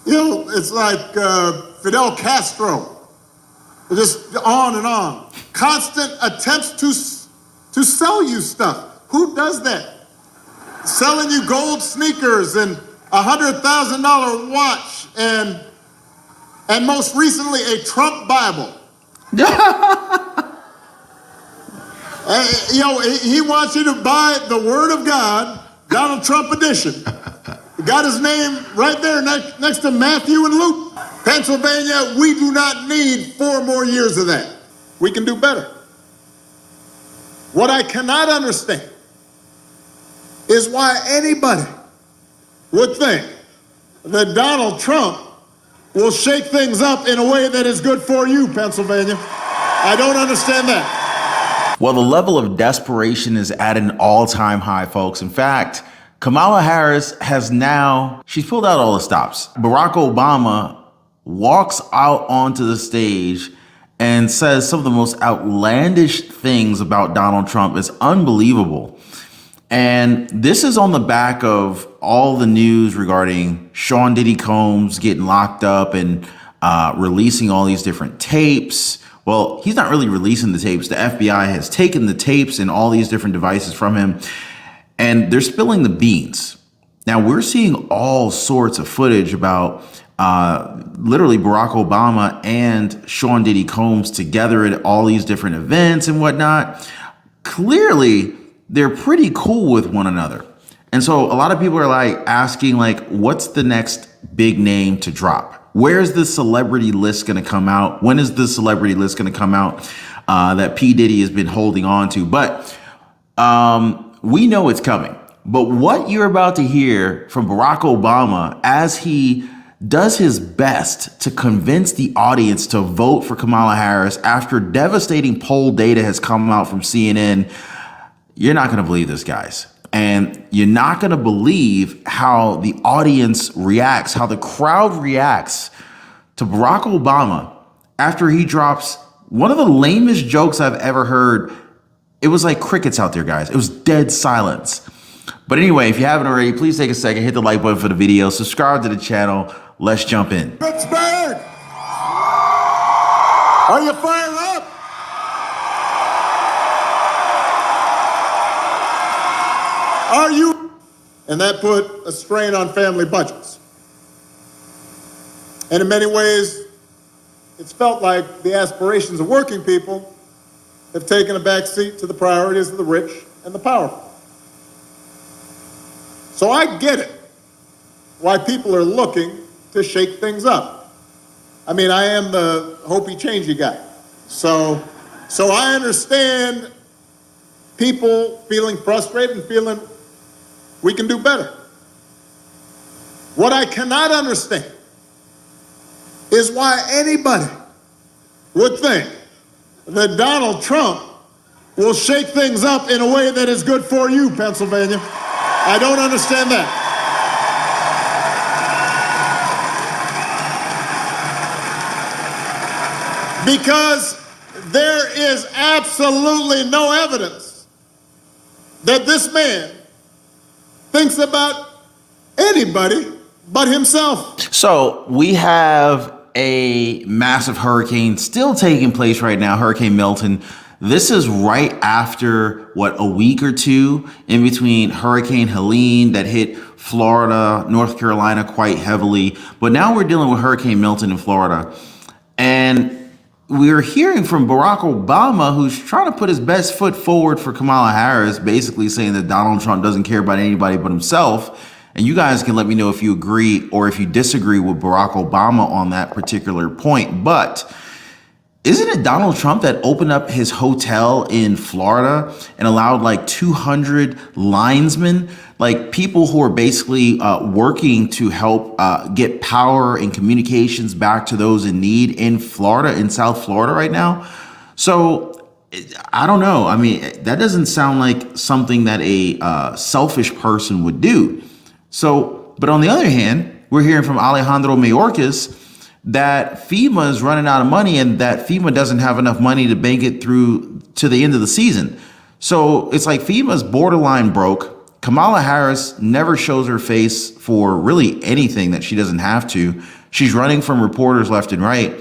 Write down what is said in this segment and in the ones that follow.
It's like Fidel Castro, just on and on. Constant attempts to sell you stuff. Who does that? Selling you gold sneakers and $100,000 watch and most recently a Trump Bible. He wants you to buy the Word of God, Donald Trump edition. Got his name right there next to Matthew and Luke. Pennsylvania, we do not need 4 more years of that. We can do better. What I cannot understand is why anybody would think that Donald Trump will shake things up in a way that is good for you, Pennsylvania. I don't understand that. Well, the level of desperation is at an all-time high, folks. In fact, Kamala Harris she's pulled out all the stops. Barack Obama walks out onto the stage and says some of the most outlandish things about Donald Trump. It's unbelievable. And this is on the back of all the news regarding Sean Diddy Combs getting locked up and releasing all these different tapes. Well, he's not really releasing the tapes. The FBI has taken the tapes and all these different devices from him, and they're spilling the beans. Now, we're seeing all sorts of footage about literally Barack Obama and Sean Diddy Combs together at all these different events and whatnot. Clearly, they're pretty cool with one another. And so a lot of people are like asking, like, what's the next big name to drop? Where's the celebrity list going to come out? When is the celebrity list going to come out that P. Diddy has been holding on to? But we know it's coming. But what you're about to hear from Barack Obama as he does his best to convince the audience to vote for Kamala Harris after devastating poll data has come out from CNN, you're not going to believe this, guys. And you're not going to believe how the audience reacts, how the crowd reacts to Barack Obama after he drops one of the lamest jokes I've ever heard. It was like crickets out there, guys. It was dead silence. But anyway, if you haven't already, please take a second, hit the like button for the video, subscribe to the channel. Let's jump in. Pittsburgh! Are you fired up? Are you? And that put a strain on family budgets. And in many ways, it's felt like the aspirations of working people have taken a back seat to the priorities of the rich and the powerful. So I get it, why people are looking to shake things up. I mean, I am the hopey-changey guy. So I understand people feeling frustrated and feeling we can do better. What I cannot understand is why anybody would think that Donald Trump will shake things up in a way that is good for you, Pennsylvania. I don't understand that. Because there is absolutely no evidence that this man thinks about anybody but himself. So we have a massive hurricane still taking place right now, Hurricane Milton. This is right after, a week or two in between Hurricane Helene that hit Florida, North Carolina quite heavily. But now we're dealing with Hurricane Milton in Florida. And we're hearing from Barack Obama, who's trying to put his best foot forward for Kamala Harris, basically saying that Donald Trump doesn't care about anybody but himself. And you guys can let me know if you agree or if you disagree with Barack Obama on that particular point. But isn't it Donald Trump that opened up his hotel in Florida and allowed like 200 linesmen, like people who are basically working to help get power and communications back to those in need in Florida, in South Florida right now? So I don't know. I mean, that doesn't sound like something that a selfish person would do. So, but on the other hand, we're hearing from Alejandro Mayorkas that FEMA is running out of money and that FEMA doesn't have enough money to make it through to the end of the season. So it's like FEMA's borderline broke. Kamala Harris never shows her face for really anything that she doesn't have to. She's running from reporters left and right.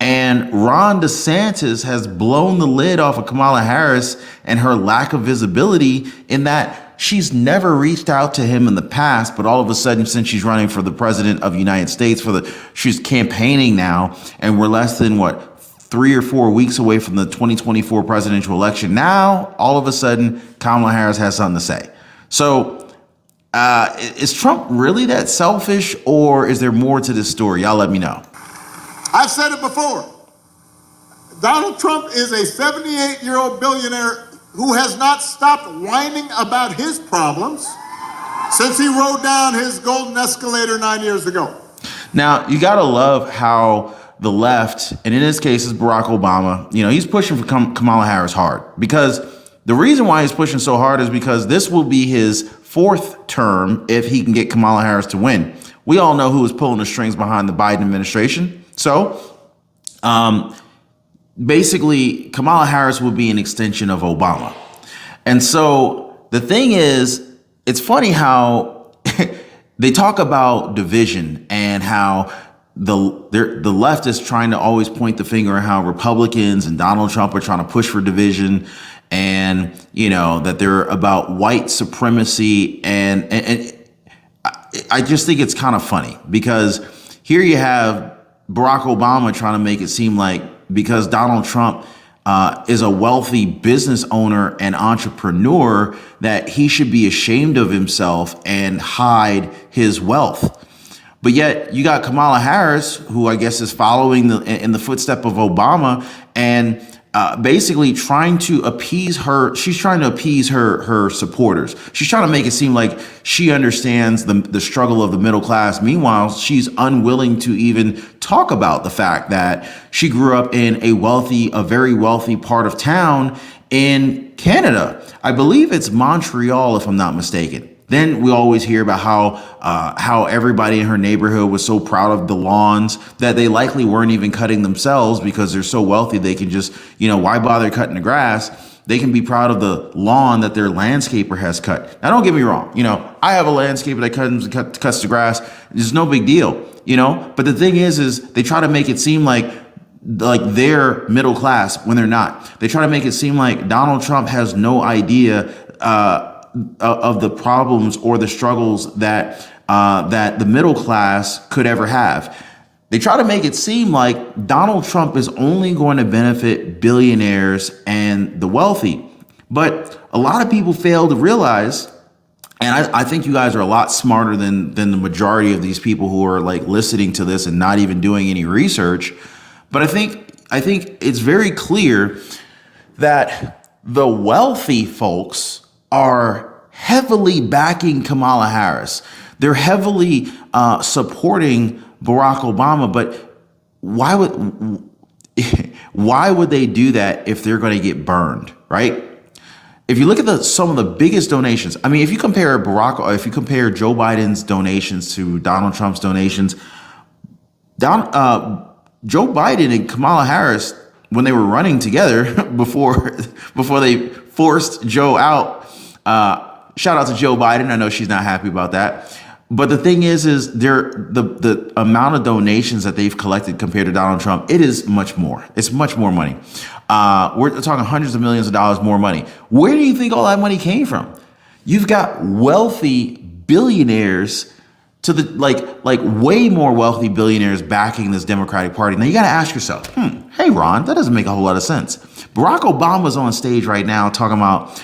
And Ron DeSantis has blown the lid off of Kamala Harris and her lack of visibility, in that she's never reached out to him in the past, but all of a sudden, since she's running for the president of the United States, she's campaigning now, and we're less than 3 or 4 weeks away from the 2024 presidential election. Now, all of a sudden, Kamala Harris has something to say. So is Trump really that selfish, or is there more to this story? Y'all let me know. I've said it before. Donald Trump is a 78-year-old billionaire who has not stopped whining about his problems since he rode down his golden escalator 9 years ago. Now, you got to love how the left, and in this case, is Barack Obama, he's pushing for Kamala Harris hard, because the reason why he's pushing so hard is because this will be his 4th term if he can get Kamala Harris to win. We all know who is pulling the strings behind the Biden administration. So basically, Kamala Harris will be an extension of Obama. And so the thing is, it's funny how they talk about division and how the left is trying to always point the finger at how Republicans and Donald Trump are trying to push for division, and that they're about white supremacy, and I just think it's kind of funny, because here you have Barack Obama trying to make it seem like because Donald Trump is a wealthy business owner and entrepreneur, that he should be ashamed of himself and hide his wealth. But yet you got Kamala Harris, who I guess is following in the footstep of Obama, and basically trying to appease her. She's trying to appease her supporters. She's trying to make it seem like she understands the struggle of the middle class. Meanwhile, she's unwilling to even talk about the fact that she grew up in a very wealthy part of town in Canada. I believe it's Montreal, if I'm not mistaken. Then we always hear about how everybody in her neighborhood was so proud of the lawns that they likely weren't even cutting themselves, because they're so wealthy they can just, why bother cutting the grass? They can be proud of the lawn that their landscaper has cut. Now, don't get me wrong. I have a landscaper that cuts the grass. It's no big deal, But the thing is they try to make it seem like they're middle class when they're not. They try to make it seem like Donald Trump has no idea of the problems or the struggles that the middle class could ever have. They try to make it seem like Donald Trump is only going to benefit billionaires and the wealthy. But a lot of people fail to realize, and I think you guys are a lot smarter than the majority of these people who are listening to this and not even doing any research. But I think it's very clear that the wealthy folks are heavily backing Kamala Harris. They're heavily supporting Barack Obama. But why would they do that if they're going to get burned, right? If you look at some of the biggest donations, if you compare Joe Biden's donations to Donald Trump's donations, Joe Biden and Kamala Harris, when they were running together before they forced Joe out. Shout out to Joe Biden. I know she's not happy about that. But the thing is the amount of donations that they've collected compared to Donald Trump, it is much more. It's much more money. We're talking hundreds of millions of dollars more money. Where do you think all that money came from? You've got wealthy billionaires to way more wealthy billionaires backing this Democratic Party. Now you got to ask yourself, hey, Ron, that doesn't make a whole lot of sense. Barack Obama's on stage right now talking about,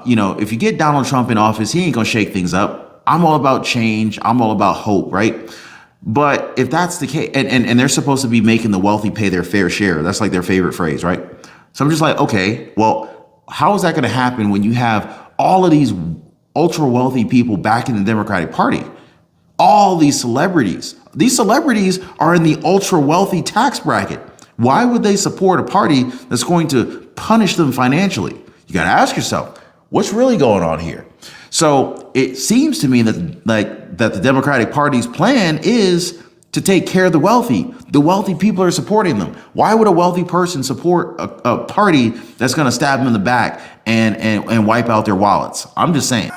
if you get Donald Trump in office, he ain't going to shake things up. I'm all about change. I'm all about hope, right? But if that's the case, and they're supposed to be making the wealthy pay their fair share. That's their favorite phrase, right? So I'm just okay, well, how is that going to happen when you have all of these ultra wealthy people backing the Democratic Party? All these celebrities. These celebrities are in the ultra wealthy tax bracket. Why would they support a party that's going to punish them financially? You got to ask yourself, what's really going on here? So it seems to me that the Democratic Party's plan is to take care of the wealthy. The wealthy people are supporting them. Why would a wealthy person support a party that's going to stab them in the back and wipe out their wallets? I'm just saying.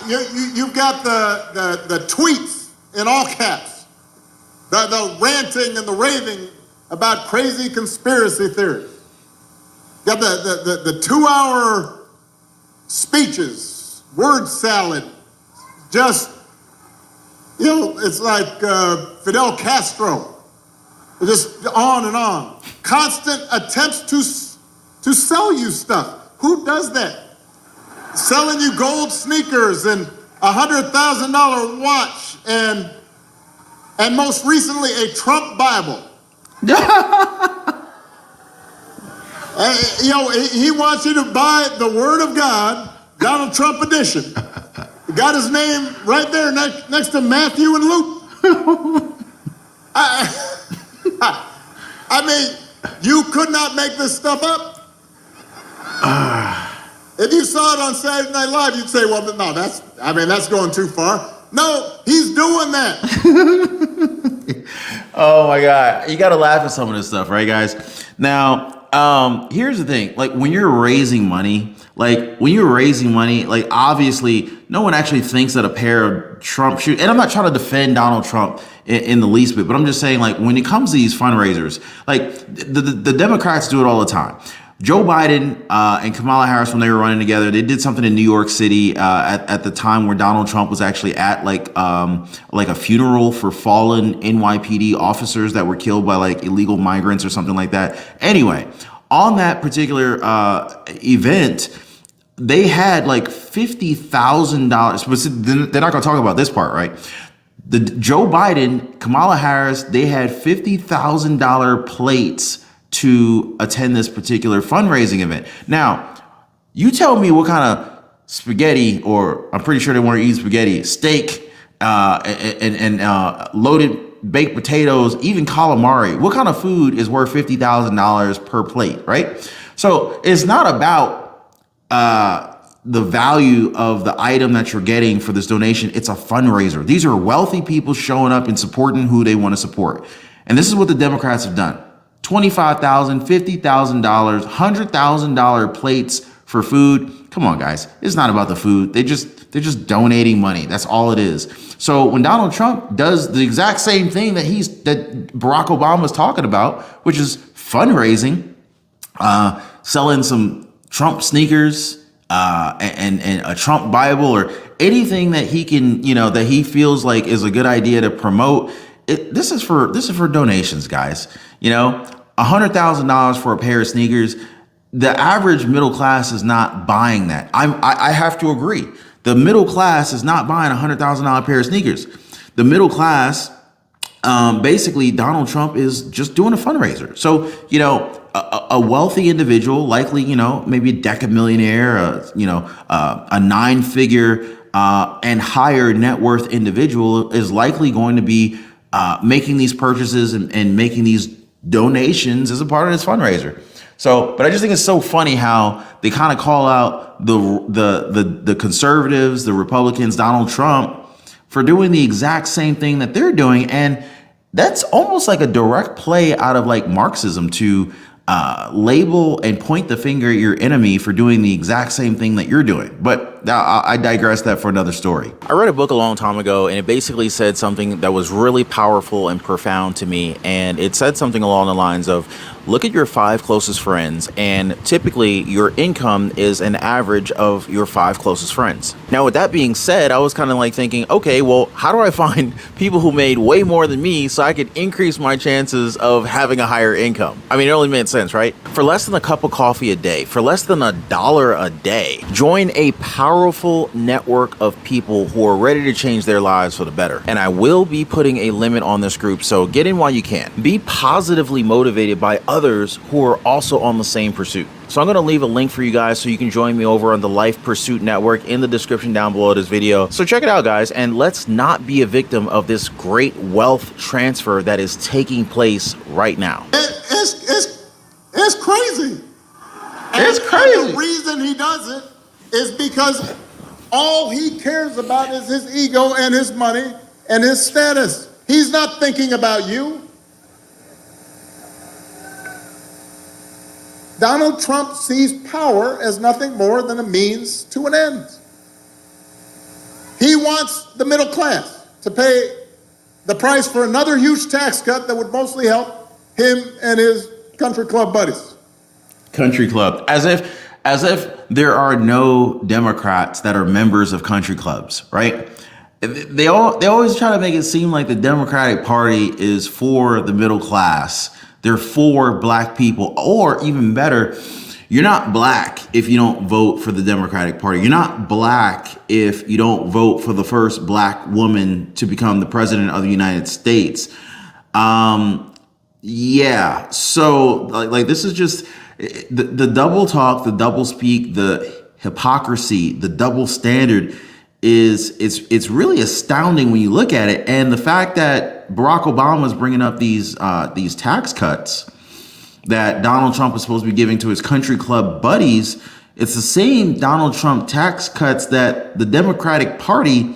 You've got the tweets in all caps, the ranting and the raving about crazy conspiracy theories. You got the 2-hour speeches, word salad, just, it's like Fidel Castro, just on and on. Constant attempts to sell you stuff. Who does that? Selling you gold sneakers and $100,000 watch and most recently a Trump Bible. He wants you to buy the Word of God, Donald Trump edition. Got his name right there next to Matthew and Luke. I mean, you could not make this stuff up. If you saw it on Saturday Night Live, you'd say, well, no, that's going too far. No, he's doing that. Oh my God. You got to laugh at some of this stuff, right, guys? Now, here's the thing. Like when you're raising money, obviously no one actually thinks that a pair of Trump shoes, and I'm not trying to defend Donald Trump in the least bit, but I'm just saying, like, when it comes to these fundraisers, like the Democrats do it all the time. Joe Biden and Kamala Harris, when they were running together, they did something in New York City at the time where Donald Trump was actually at like a funeral for fallen NYPD officers that were killed by like illegal migrants or something like that. Anyway, on that particular event, they had like $50,000. But they're not going to talk about this part, right? The Joe Biden, Kamala Harris, they had $50,000 plates to attend this particular fundraising event. Now, you tell me what kind of spaghetti, or I'm pretty sure they want to eat spaghetti, steak, and loaded baked potatoes, even calamari. What kind of food is worth $50,000 per plate, right? So it's not about the value of the item that you're getting for this donation. It's a fundraiser. These are wealthy people showing up and supporting who they want to support. And this is what the Democrats have done. $25,000, $50,000, $100,000 plates for food. Come on, guys. It's not about the food. They're just donating money. That's all it is. So when Donald Trump does the exact same thing that Barack Obama is talking about, which is fundraising, selling some Trump sneakers, and a Trump Bible, or anything that he can, that he feels like is a good idea to promote. This is for donations, guys. $100,000 for a pair of sneakers. The average middle class is not buying that. I have to agree. The middle class is not buying a $100,000 pair of sneakers. The middle class, basically, Donald Trump is just doing a fundraiser. So, a wealthy individual, likely, maybe a decamillionaire, a 9-figure and higher net worth individual is likely going to be making these purchases and making these donations as a part of this fundraiser. So, but I just think it's so funny how they kind of call out the conservatives, the Republicans, Donald Trump, for doing the exact same thing that they're doing. And that's almost like a direct play out of like Marxism to label and point the finger at your enemy for doing the exact same thing that you're doing. But I digress that for another story. I read a book a long time ago, and it basically said something that was really powerful and profound to me. And it said something along the lines of, look at your 5 closest friends, and typically your income is an average of your 5 closest friends. Now, with that being said, I was kind of like thinking, okay, well, how do I find people who made way more than me so I could increase my chances of having a higher income? I mean, it only made sense, right? For less than a cup of coffee a day, for less than $1 a day, join a powerful network of people who are ready to change their lives for the better. And I will be putting a limit on this group, so get in while you can. Be positively motivated by others who are also on the same pursuit. So I'm going to leave a link for you guys so you can join me over on the Life Pursuit Network in the description down below this video. So check it out, guys, and let's not be a victim of this great wealth transfer that is taking place right now. It's crazy. It's crazy. And the reason he does it is because all he cares about is his ego and his money and his status. He's not thinking about you. Donald Trump sees power as nothing more than a means to an end. He wants the middle class to pay the price for another huge tax cut that would mostly help him and his country club buddies. Country club, as if there are no Democrats that are members of country clubs, right? They always try to make it seem like the Democratic Party is for the middle class. They're for black people, or even better, you're not black if you don't vote for the Democratic Party. You're not black if you don't vote for the first black woman to become the president of the United States. Yeah, so like this is just the double talk, the double speak, the hypocrisy, the double standard it's really astounding when you look at it. And the fact that Barack Obama is bringing up these tax cuts that Donald Trump is supposed to be giving to his country club buddies, it's the same Donald Trump tax cuts that the Democratic Party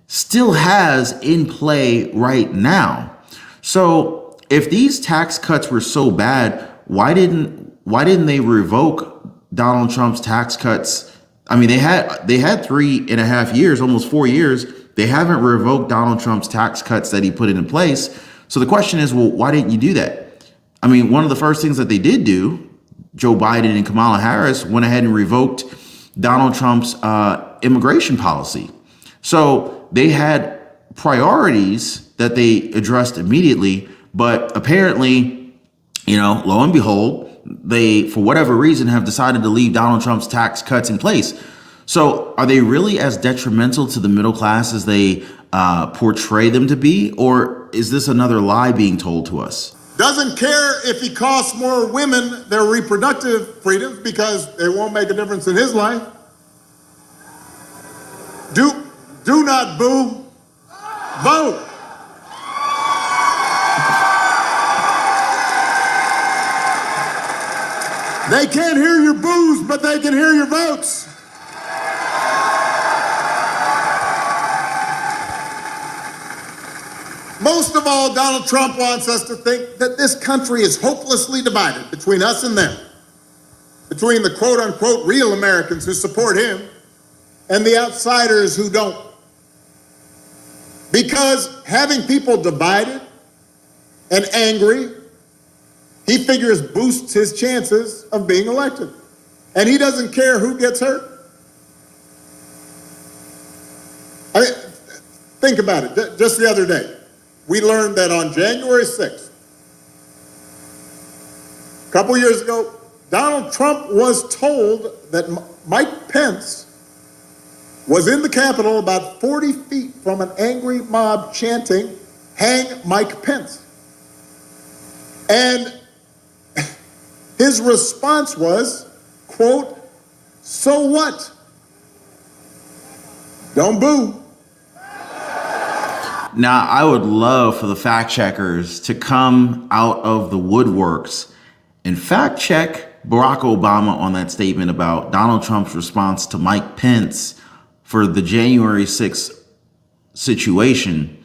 still has in play right now. So if these tax cuts were so bad, why didn't they revoke Donald Trump's tax cuts? I mean, they had 3.5 years, almost 4 years. They haven't revoked Donald Trump's tax cuts that he put in place. So the question is, well, why didn't you do that? I mean, one of the first things that they did do, Joe Biden and Kamala Harris went ahead and revoked Donald Trump's immigration policy. So they had priorities that they addressed immediately, but apparently, lo and behold, they, for whatever reason, have decided to leave Donald Trump's tax cuts in place. So are they really as detrimental to the middle class as they portray them to be? Or is this another lie being told to us? Doesn't care if he costs more women their reproductive freedoms because it won't make a difference in his life. Do not boo. Vote. They can't hear your boos, but they can hear your votes. Most of all, Donald Trump wants us to think that this country is hopelessly divided between us and them, between the quote-unquote real Americans who support him and the outsiders who don't. Because having people divided and angry, he figures boosts his chances of being elected. And he doesn't care who gets hurt. I mean, think about it. Just the other day, we learned that on January 6th, a couple years ago, Donald Trump was told that Mike Pence was in the Capitol about 40 feet from an angry mob chanting, "Hang Mike Pence." And his response was, quote, "So what? Don't boo." Now, I would love for the fact checkers to come out of the woodworks and fact check Barack Obama on that statement about Donald Trump's response to Mike Pence for the January 6th situation,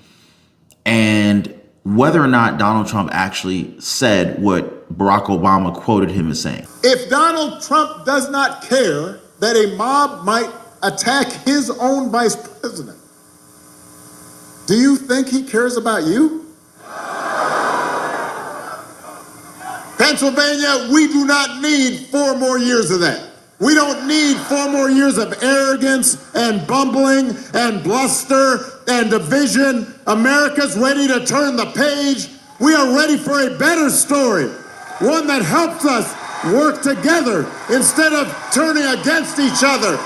and whether or not Donald Trump actually said what Barack Obama quoted him as saying. If Donald Trump does not care that a mob might attack his own vice president, do you think he cares about you? Pennsylvania, we do not need 4 more years of that. We don't need 4 more years of arrogance and bumbling and bluster and division. America's ready to turn the page. We are ready for a better story, one that helps us work together instead of turning against each other.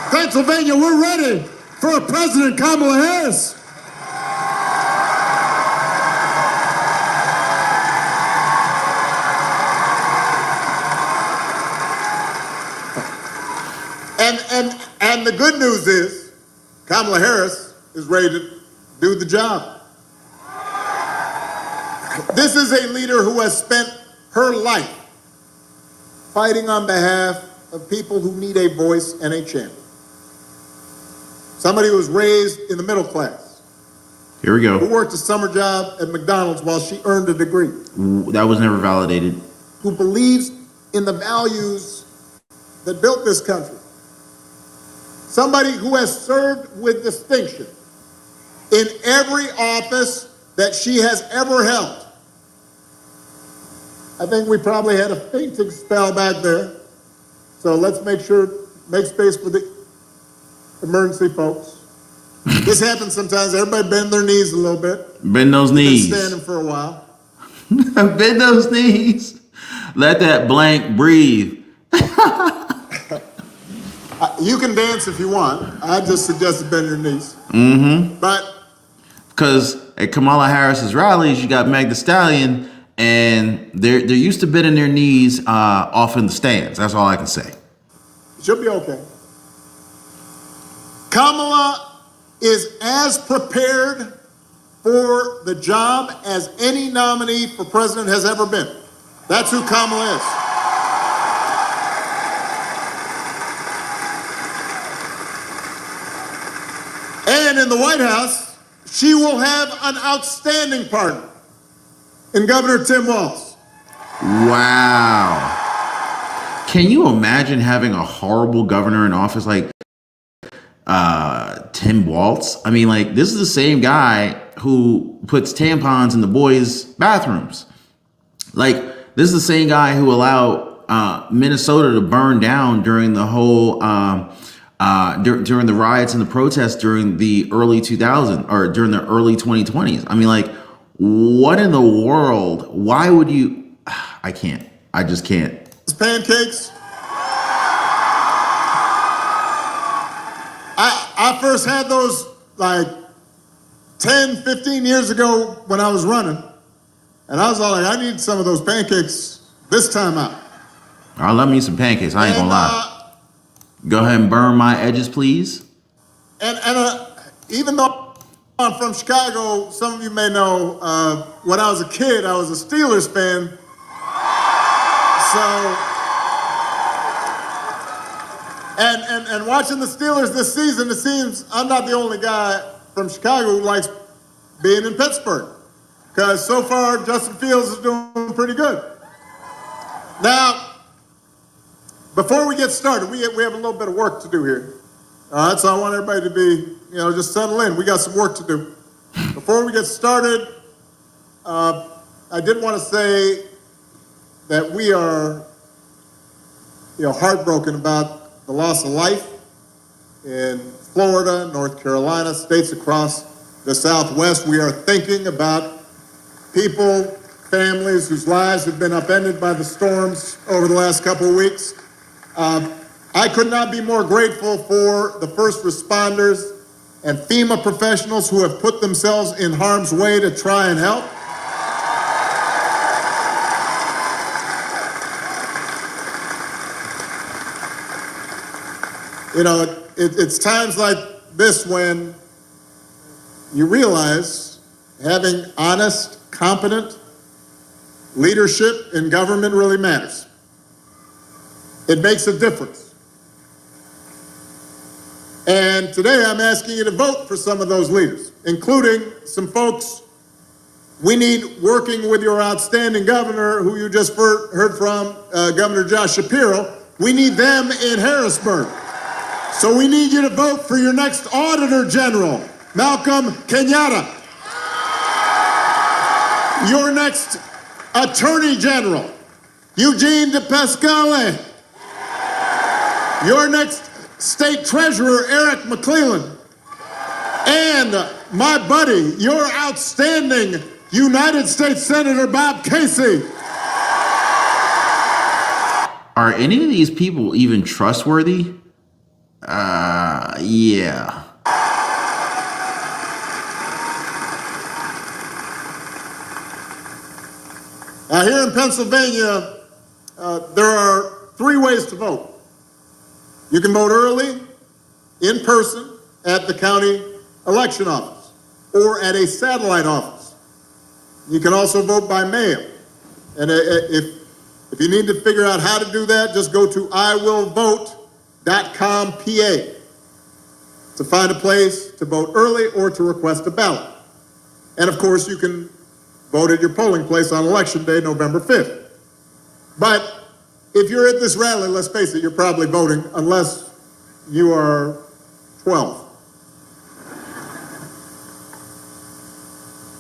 Pennsylvania, we're ready for a President Kamala Harris. And the good news is Kamala Harris is ready to do the job. This is a leader who has spent her life fighting on behalf of people who need a voice and a champion. Somebody who was raised in the middle class, Here we who go. worked a summer job at McDonald's while she earned a degree, That was never validated. who believes in the values that built this country. Somebody who has served with distinction in every office that she has ever held. I think we probably had a fainting spell back there. So let's make space for the emergency folks. This happens sometimes. Everybody bend their knees a little bit. Bend those knees. Been standing for a while. Bend those knees. Let that blank breathe. You can dance if you want. I just suggested bend your knees. Mm-hmm. But because at Kamala Harris's rallies, you got Meg Thee Stallion, and they're used to bending their knees off in the stands. That's all I can say. she'll be okay. Kamala is as prepared for the job as any nominee for president has ever been. That's who Kamala is. And in the White House, she will have an outstanding partner in Governor Tim Walz. Wow. Can you imagine having a horrible governor in office like Tim Walz? I mean, like, this is the same guy who puts tampons in the boys' bathrooms. Like, this is the same guy who allowed Minnesota to burn down during the whole during the riots and the protests during the early 2000s or during the early 2020s. I mean, like, what in the world? Why would you? I can't. I just can't. Pancakes. I first had those like 10, 15 years ago when I was running. And I was all like, I need some of those pancakes this time out. I love me some pancakes. I ain't gonna lie. Go ahead and burn my edges, please. And even though I'm from Chicago, some of you may know, when I was a kid, I was a Steelers fan. So, and watching the Steelers this season, it seems I'm not the only guy from Chicago who likes being in Pittsburgh. Because so far, Justin Fields is doing pretty good. Now, before we get started, we have a little bit of work to do here. All right, so I want everybody to be, just settle in. We got some work to do. Before we get started, I did want to say that we are, heartbroken about the loss of life in Florida, North Carolina, states across the Southwest. We are thinking about people, families whose lives have been upended by the storms over the last couple of weeks. I could not be more grateful for the first responders and FEMA professionals who have put themselves in harm's way to try and help. It's times like this when you realize having honest, competent leadership in government really matters. It makes a difference. And today I'm asking you to vote for some of those leaders, including some folks we need working with your outstanding governor, who you just heard from, Governor Josh Shapiro. We need them in Harrisburg. So we need you to vote for your next Auditor General, Malcolm Kenyatta. Your next Attorney General, Eugene DePascale. Your next State Treasurer, Eric McClellan. And my buddy, your outstanding United States Senator, Bob Casey. Are any of these people even trustworthy? Yeah. Now, here in Pennsylvania, there are 3 ways to vote. You can vote early, in person, at the county election office, or at a satellite office. You can also vote by mail. And if you need to figure out how to do that, just go to iwillvote.com PA to find a place to vote early or to request a ballot. And of course, you can vote at your polling place on Election Day, November 5th. But if you're at this rally, let's face it, you're probably voting unless you are 12.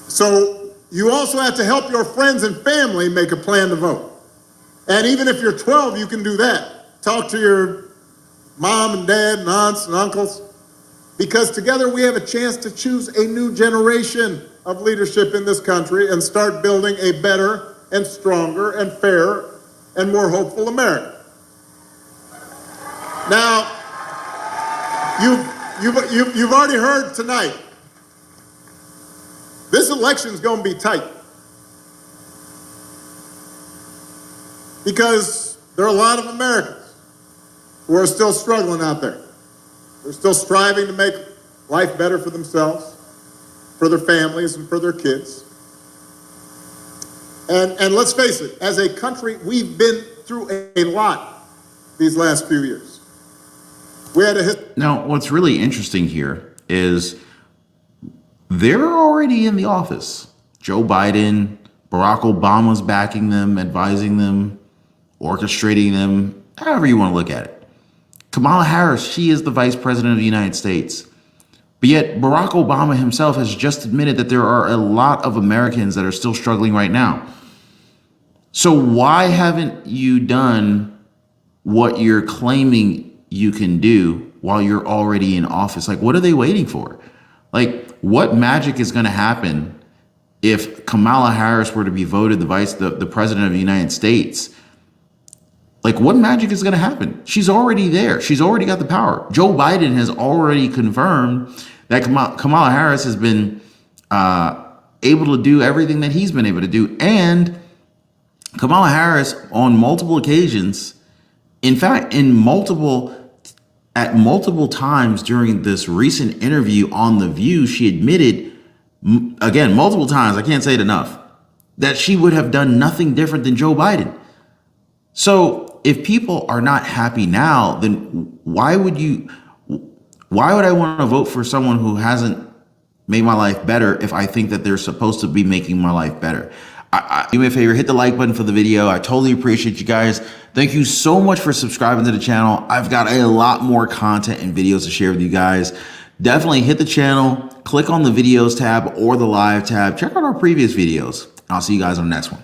So you also have to help your friends and family make a plan to vote. And even if you're 12, you can do that. Talk to your mom and dad and aunts and uncles, because together we have a chance to choose a new generation of leadership in this country and start building a better and stronger and fairer and more hopeful America. Now, you've already heard tonight, this election's going to be tight, because there are a lot of Americans who are still struggling out there. They're still striving to make life better for themselves, for their families, and for their kids. And let's face it, as a country, we've been through a lot these last few years. We had Now, what's really interesting here is they're already in the office. Joe Biden, Barack Obama's backing them, advising them, orchestrating them, however you want to look at it. Kamala Harris, she is the vice president of the United States. But yet Barack Obama himself has just admitted that there are a lot of Americans that are still struggling right now. So why haven't you done what you're claiming you can do while you're already in office? Like, what are they waiting for? Like, what magic is going to happen if Kamala Harris were to be voted the president of the United States? Like, what magic is going to happen? She's already there. She's already got the power. Joe Biden has already confirmed that Kamala Harris has been able to do everything that he's been able to do. And Kamala Harris, on multiple occasions, in fact, at multiple times during this recent interview on The View, she admitted, again, multiple times, I can't say it enough, that she would have done nothing different than Joe Biden. So if people are not happy now, then why would I want to vote for someone who hasn't made my life better if I think that they're supposed to be making my life better? Do me a favor, hit the like button for the video. I totally appreciate you guys. Thank you so much for subscribing to the channel. I've got a lot more content and videos to share with you guys. Definitely hit the channel, click on the videos tab or the live tab. Check out our previous videos. I'll see you guys on the next one.